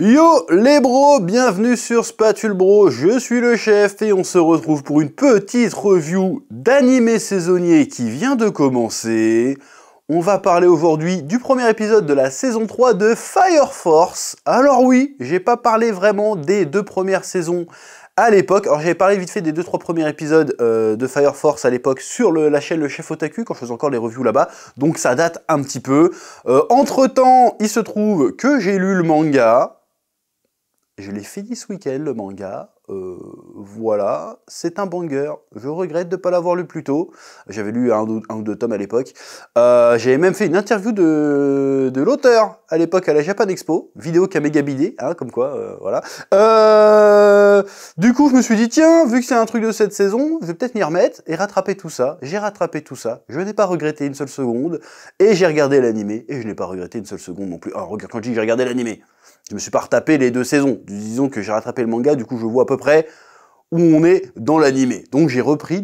Yo les bros, bienvenue sur Spatule Bro, je suis le chef et on se retrouve pour une petite review d'animé saisonnier qui vient de commencer. On va parler aujourd'hui du premier épisode de la saison 3 de Fire Force. Alors oui, j'ai pas parlé vraiment des deux premières saisons à l'époque. Alors j'avais parlé vite fait des 2-3 premiers épisodes de Fire Force à l'époque sur la chaîne Le Chef Otaku, quand je faisais encore les reviews là-bas, donc ça date un petit peu. Entre-temps, il se trouve que j'ai lu le manga. Je l'ai fini ce week-end, le manga. Voilà, c'est un banger. Je regrette de ne pas l'avoir lu plus tôt. J'avais lu un ou deux tomes à l'époque. J'avais même fait une interview de l'auteur à l'époque à la Japan Expo. Vidéo Kamega Bidé, hein, comme quoi, voilà. Du coup, je me suis dit, tiens, vu que c'est un truc de cette saison, je vais peut-être m'y remettre et rattraper tout ça. J'ai rattrapé tout ça. Je n'ai pas regretté une seule seconde. Et j'ai regardé l'animé. Et je n'ai pas regretté une seule seconde non plus. Alors, regarde, quand je dis que j'ai regardé l'animé, je me suis pas retapé les deux saisons. Disons que j'ai rattrapé le manga, du coup je vois à peu près où on est dans l'animé. Donc j'ai repris en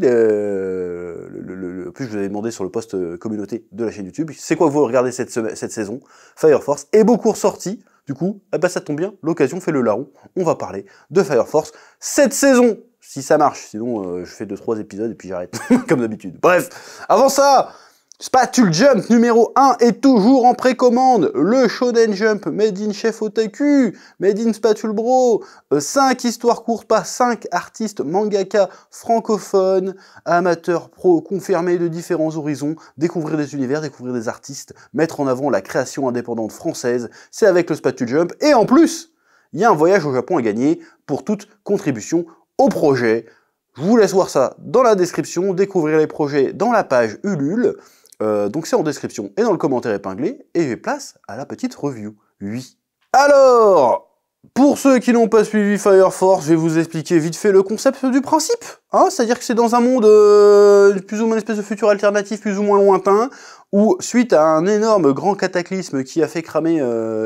plus je vous avais demandé sur le post communauté de la chaîne YouTube, c'est quoi vous regardez cette saison, Fire Force, est beaucoup ressorti. Du coup, eh ben ça tombe bien, l'occasion fait le larron. On va parler de Fire Force cette saison, si ça marche. Sinon je fais 2-3 épisodes et puis j'arrête, comme d'habitude. Bref, avant ça, Spatule Jump numéro 1 est toujours en précommande. Le Shonen Jump Made in Chef Otaku, Made in Spatule Bro. 5 histoires courtes par 5 artistes mangaka francophones, amateurs pro confirmés de différents horizons. Découvrir des univers, découvrir des artistes, mettre en avant la création indépendante française. C'est avec le Spatule Jump. Et en plus, il y a un voyage au Japon à gagner pour toute contribution au projet. Je vous laisse voir ça dans la description, découvrir les projets dans la page Ulule. Donc c'est en description et dans le commentaire épinglé, et j'ai place à la petite review. Oui. Alors, pour ceux qui n'ont pas suivi Fire Force, je vais vous expliquer vite fait le concept du principe. Hein, c'est-à-dire que c'est dans un monde plus ou moins une espèce de futur alternatif, plus ou moins lointain, où suite à un énorme grand cataclysme qui a fait cramer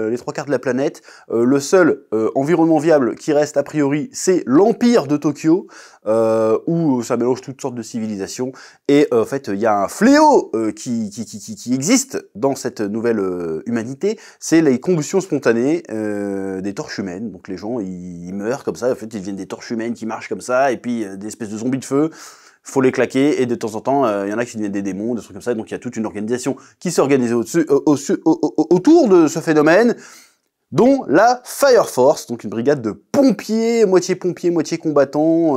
les 3/4 de la planète, le seul environnement viable qui reste a priori, c'est l'Empire de Tokyo, où ça mélange toutes sortes de civilisations, et en fait il y a un fléau qui existe dans cette nouvelle humanité, c'est les combustions spontanées des torches humaines. Donc les gens ils meurent comme ça, en fait ils deviennent des torches humaines qui marchent comme ça, et puis des espèces de zombies de feu. Faut les claquer, et de temps en temps, il y en a qui deviennent des démons, des trucs comme ça, donc il y a toute une organisation qui s'est organisée autour de ce phénomène, dont la Fire Force, donc une brigade de pompiers, moitié combattants,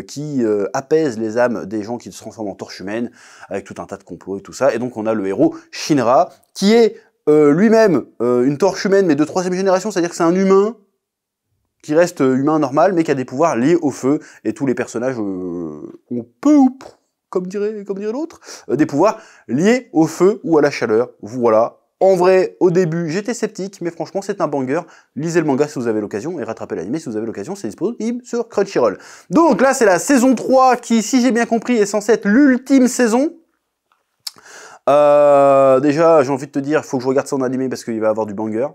qui apaise les âmes des gens qui se transforment en torches humaines, avec tout un tas de complots et tout ça. Et donc on a le héros Shinra, qui est lui-même une torche humaine, mais de 3e génération, c'est-à-dire que c'est un humain, qui reste humain normal, mais qui a des pouvoirs liés au feu, et tous les personnages ont peu ou comme dirait l'autre, des pouvoirs liés au feu ou à la chaleur. Voilà. En vrai, au début, j'étais sceptique, mais franchement, c'est un banger. Lisez le manga si vous avez l'occasion, et rattrapez l'anime si vous avez l'occasion, c'est disponible sur Crunchyroll. Donc là, c'est la saison 3, qui, si j'ai bien compris, est censée être l'ultime saison. Déjà, j'ai envie de te dire, il faut que je regarde ça en animé, parce qu'il va y avoir du banger.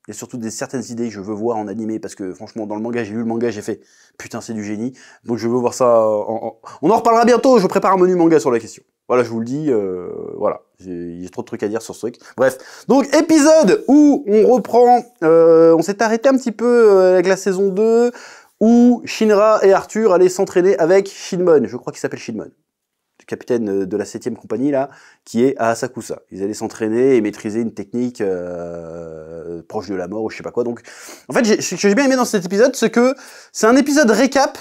Il y a surtout certaines idées que je veux voir en animé, parce que franchement, dans le manga, j'ai lu le manga, j'ai fait « Putain, c'est du génie ». Donc je veux voir ça On en reparlera bientôt, je prépare un menu manga sur la question. Voilà, je vous le dis, voilà. J'ai trop de trucs à dire sur ce truc. Bref, donc épisode où on reprend, on s'est arrêté un petit peu avec la saison 2, où Shinra et Arthur allaient s'entraîner avec Shinmon, je crois qu'il s'appelle Shinmon, capitaine de la 7e compagnie là, qui est à Asakusa. Ils allaient s'entraîner et maîtriser une technique proche de la mort ou je sais pas quoi. Donc, en fait, ce que j'ai bien aimé dans cet épisode, c'est que c'est un épisode récap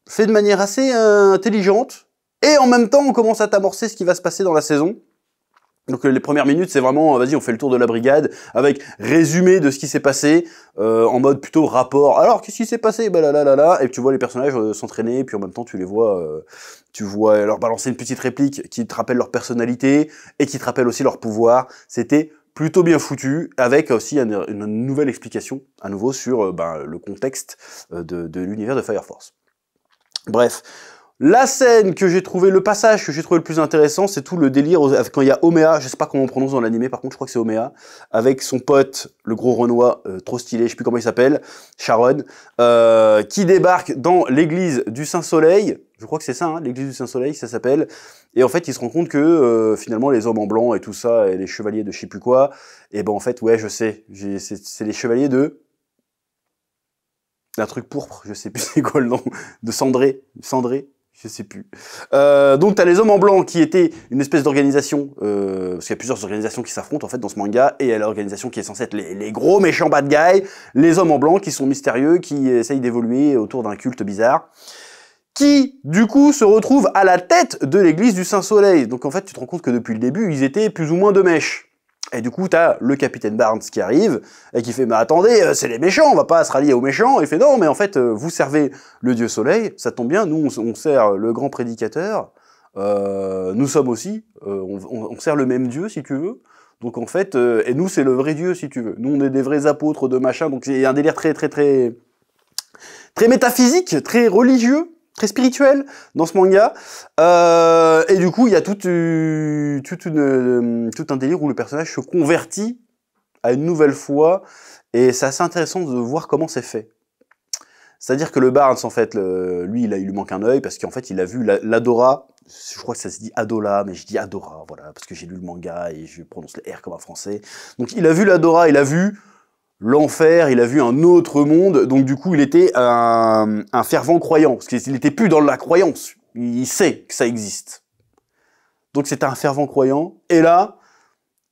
fait de manière assez intelligente, et en même temps, on commence à t'amorcer ce qui va se passer dans la saison. Donc les premières minutes, c'est vraiment, vas-y, on fait le tour de la brigade, avec résumé de ce qui s'est passé, en mode plutôt rapport. Alors, qu'est-ce qui s'est passé? Bah là là là là. Et tu vois les personnages s'entraîner, puis en même temps, tu les vois, tu vois leur balancer une petite réplique qui te rappelle leur personnalité, et qui te rappelle aussi leur pouvoir. C'était plutôt bien foutu, avec aussi une nouvelle explication, à nouveau, sur le contexte de l'univers de Fire Force. Bref. La scène que j'ai trouvé, le passage que j'ai trouvé le plus intéressant, c'est tout le délire quand il y a Omea, je sais pas comment on prononce dans l'animé, par contre je crois que c'est Omea, avec son pote, le gros Renoir, trop stylé, je sais plus comment il s'appelle, Sharon, qui débarque dans l'église du Saint-Soleil, je crois que c'est ça, hein, l'église du Saint-Soleil, ça s'appelle, et en fait il se rend compte que finalement les hommes en blanc et tout ça, et les chevaliers de je sais plus quoi, et ben en fait ouais je sais, c'est les chevaliers de Un truc pourpre, je sais plus c'est quoi le nom, de Cendré, je sais plus. Donc t'as les hommes en blanc qui étaient une espèce d'organisation, parce qu'il y a plusieurs organisations qui s'affrontent en fait dans ce manga, et il y a l'organisation qui est censée être les gros méchants bad guys, les hommes en blanc qui sont mystérieux, qui essayent d'évoluer autour d'un culte bizarre, qui du coup se retrouvent à la tête de l'église du Saint-Soleil. Donc en fait tu te rends compte que depuis le début ils étaient plus ou moins de mèche. Et du coup, t'as le capitaine Barnes qui arrive, et qui fait « Mais attendez, c'est les méchants, on va pas se rallier aux méchants !» Il fait « Non, mais en fait, vous servez le dieu soleil, ça tombe bien, nous, on sert le grand prédicateur, nous sommes aussi, on sert le même dieu, si tu veux, donc en fait, et nous, c'est le vrai dieu, si tu veux. Nous, on est des vrais apôtres de machin, donc il y a un délire très métaphysique, très religieux, très spirituel dans ce manga, et du coup il y a tout un délire où le personnage se convertit à une nouvelle foi, et c'est assez intéressant de voir comment c'est fait. C'est-à-dire que le Barnes, en fait, lui il lui manque un œil, parce qu'en fait il a vu l'Adora, je crois que ça se dit Adola, mais je dis Adora, voilà, parce que j'ai lu le manga et je prononce le R comme un français. Donc il a vu l'Adora, il a vu l'enfer, il a vu un autre monde, donc du coup il était un fervent croyant, parce qu'il était plus dans la croyance, il sait que ça existe. Donc c'était un fervent croyant, et là,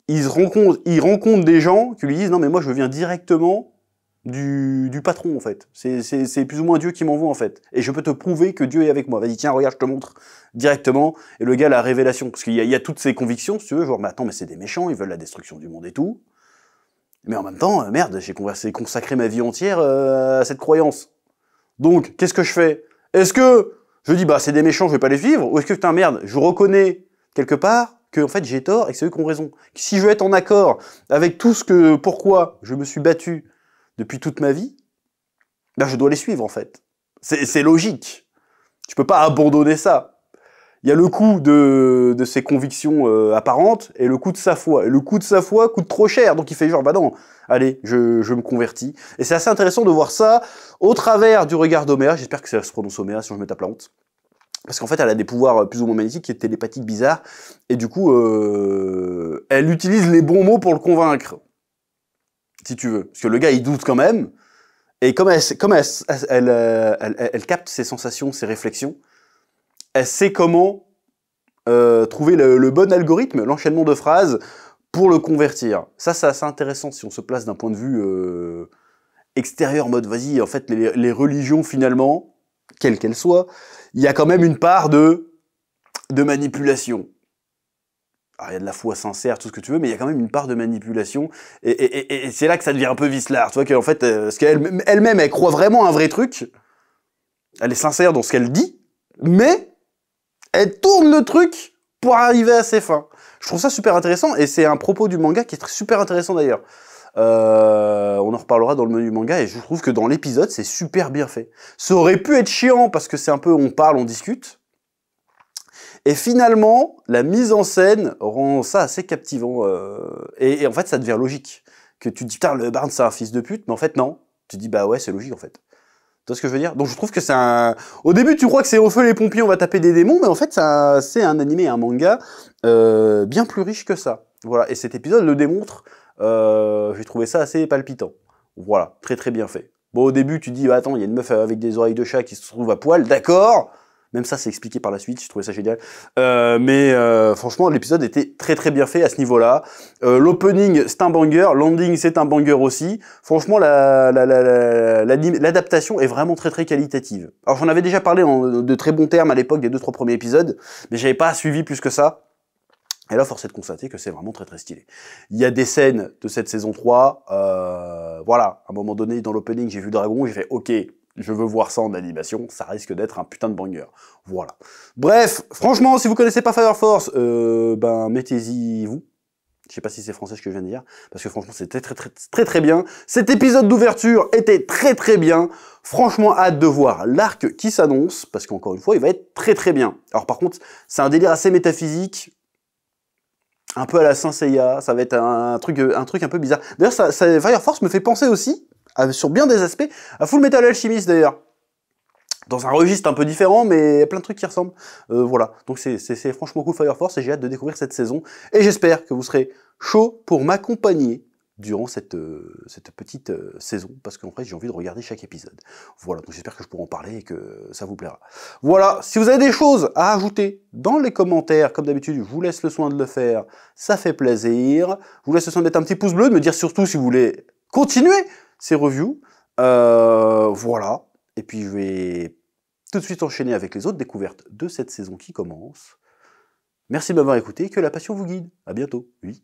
il rencontre des gens qui lui disent « Non mais moi je viens directement du patron en fait, c'est plus ou moins Dieu qui m'envoie en fait, et je peux te prouver que Dieu est avec moi, vas-y tiens regarde je te montre directement », et le gars la révélation, parce qu'il y a toutes ces convictions, si tu veux, genre mais attends mais c'est des méchants, ils veulent la destruction du monde et tout, mais en même temps, merde, j'ai consacré ma vie entière à cette croyance. Donc, qu'est-ce que je fais? Est-ce que je dis, bah, c'est des méchants, je vais pas les suivre? Ou est-ce que, putain, merde, je reconnais, quelque part, que, en fait, j'ai tort et que c'est eux qui ont raison? Si je veux être en accord avec tout pourquoi je me suis battu depuis toute ma vie, ben, je dois les suivre, en fait. C'est logique. Je peux pas abandonner ça. Il y a le coût de ses convictions apparentes et le coût de sa foi. Et le coût de sa foi coûte trop cher, donc il fait genre, bah non, allez, je me convertis. Et c'est assez intéressant de voir ça au travers du regard d'Oméa. J'espère que ça se prononce Oméa, sinon je me tape la honte. Parce qu'en fait, elle a des pouvoirs plus ou moins magnétiques, qui est télépathiques bizarres. Et du coup, elle utilise les bons mots pour le convaincre. Si tu veux. Parce que le gars, il doute quand même. Et comme elle capte ses sensations, ses réflexions, elle sait comment trouver le bon algorithme, l'enchaînement de phrases, pour le convertir. Ça, c'est assez intéressant si on se place d'un point de vue extérieur, en mode, vas-y, en fait, les religions, finalement, quelles qu'elles soient, il y a quand même une part de manipulation. Alors, il y a de la foi sincère, tout ce que tu veux, mais il y a quand même une part de manipulation, et c'est là que ça devient un peu vicelard, tu vois, qu'en fait, parce qu'elle-même, elle croit vraiment à un vrai truc, elle est sincère dans ce qu'elle dit, mais elle tourne le truc pour arriver à ses fins. Je trouve ça super intéressant, et c'est un propos du manga qui est super intéressant d'ailleurs. On en reparlera dans le menu manga, et je trouve que dans l'épisode, c'est super bien fait. Ça aurait pu être chiant, parce que c'est un peu on parle, on discute. Et finalement, la mise en scène rend ça assez captivant. Et en fait, ça devient logique. Que tu te dis, putain, le Barnes, c'est un fils de pute, mais en fait, non. Tu te dis, bah ouais, c'est logique, en fait. Tu vois ce que je veux dire? Donc je trouve que c'est un... Au début, tu crois que c'est au feu les pompiers, on va taper des démons, mais en fait, c'est un animé, un manga bien plus riche que ça. Voilà, et cet épisode le démontre. J'ai trouvé ça assez palpitant. Voilà, très très bien fait. Bon, au début, tu te dis, bah, attends, il y a une meuf avec des oreilles de chat qui se trouve à poil, d'accord. Même ça, c'est expliqué par la suite, je trouvais ça génial. Mais franchement, l'épisode était très très bien fait à ce niveau-là. L'opening, c'est un banger. L'ending, c'est un banger aussi. Franchement, l'adaptation est vraiment très très qualitative. Alors, j'en avais déjà parlé de très bons termes à l'époque des 2-3 premiers épisodes, mais j'avais pas suivi plus que ça. Et là, force est de constater que c'est vraiment très très stylé. Il y a des scènes de cette saison 3, voilà, à un moment donné, dans l'opening, j'ai vu Dragon, j'ai fait « Ok, je veux voir ça en animation, ça risque d'être un putain de banger. » Voilà. Bref, franchement, si vous connaissez pas Fire Force, ben mettez-y vous. Je sais pas si c'est français ce que je viens de dire, parce que franchement, c'était très bien. Cet épisode d'ouverture était très très bien. Franchement, hâte de voir l'arc qui s'annonce, parce qu'encore une fois, il va être très très bien. Alors par contre, c'est un délire assez métaphysique, un peu à la Saint Seiya, ça va être un truc un peu bizarre. D'ailleurs, Fire Force me fait penser aussi, sur bien des aspects, à Full Metal Alchemist d'ailleurs. Dans un registre un peu différent, mais il y a plein de trucs qui ressemblent. Voilà, donc c'est franchement cool Fire Force, et j'ai hâte de découvrir cette saison. Et j'espère que vous serez chaud pour m'accompagner durant cette petite saison, parce qu'en fait j'ai envie de regarder chaque épisode. Voilà, donc j'espère que je pourrai en parler et que ça vous plaira. Voilà, si vous avez des choses à ajouter dans les commentaires, comme d'habitude, je vous laisse le soin de le faire, ça fait plaisir. Je vous laisse le soin de mettre un petit pouce bleu, de me dire surtout si vous voulez continuer ces reviews. Voilà, et puis je vais tout de suite enchaîner avec les autres découvertes de cette saison qui commence. Merci de m'avoir écouté, que la passion vous guide. À bientôt. Oui.